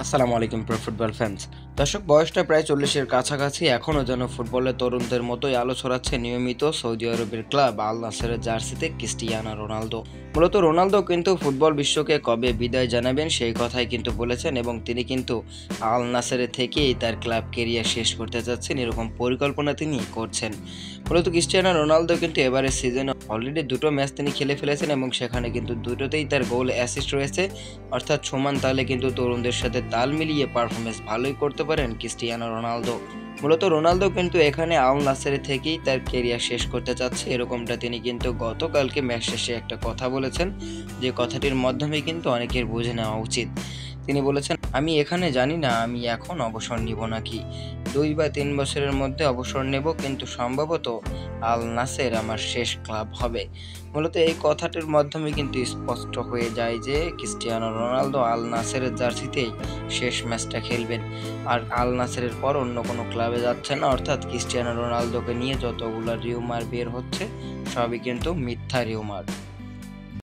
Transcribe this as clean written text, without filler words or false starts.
আসসালামু আলাইকুম প্রিয় ফুটবল ফ্যান্স। দর্শক, বয়সটা প্রায় 40-এর কাছাকাছি, এখনও যেন ফুটবলের তরুণদের মতোই আলো ছড়াচ্ছে নিয়মিত সৌদি আরবের ক্লাব আল নাসেরের জার্সিতে ক্রিস্টিয়ানো রোনালদো। মূলত রোনালদো কিন্তু ফুটবল বিশ্বকে কবে বিদায় জানাবেন সেই কথাই কিন্তু বলেছেন, এবং তিনি কিন্তু আল নাসেরে থেকেই তার ক্লাব কেরিয়ার শেষ করতে চাচ্ছেন, এরকম পরিকল্পনা তিনি করছেন। মূলত ক্রিস্টিয়ানো রোনালদো কিন্তু এবারের সিজনে অলরেডি দুটো ম্যাচ তিনি খেলে ফেলেছেন, এবং সেখানে কিন্তু দুটোতেই তার গোল অ্যাসিস্ট রয়েছে। অর্থাৎ সমান তালে কিন্তু তরুণদের সাথে তাল মিলিয়ে পারফরমেন্স ভালোই করতে পারেন ক্রিস্টিয়ানো রোনালদো। মূলত রোনালদো কিন্তু এখানে আল নাসেরে থেকেই তার কেরিয়ার শেষ করতে চাচ্ছে, এরকমটা তিনি কিন্তু গতকালকে ম্যাচ শেষে একটা কথা বলেছেন, যে কথাটির মাধ্যমে কিন্তু অনেকের বুঝে নেওয়া উচিত। তিনি বলেছেন, আমি এখানে জানি না আমি এখন অবসর নিব নাকি, 2 বা 3 বছরের মধ্যে অবসর নেব, কিন্তু সম্ভবত আল নাসের আমার শেষ ক্লাব হবে। মূলত এই কথাটির মাধ্যমে কিন্তু স্পষ্ট হয়ে যায় যে ক্রিস্টিয়ানো রোনালদো আল নাসেরের জার্সিতেই শেষ ম্যাচটা খেলবেন, আর আল নাসেরের পর অন্য কোনো ক্লাবে যাচ্ছে না। অর্থাৎ ক্রিস্টিয়ানো রোনালদোকে নিয়ে যতগুলো রিউমার বের হচ্ছে সবই কিন্তু মিথ্যা রিউমার।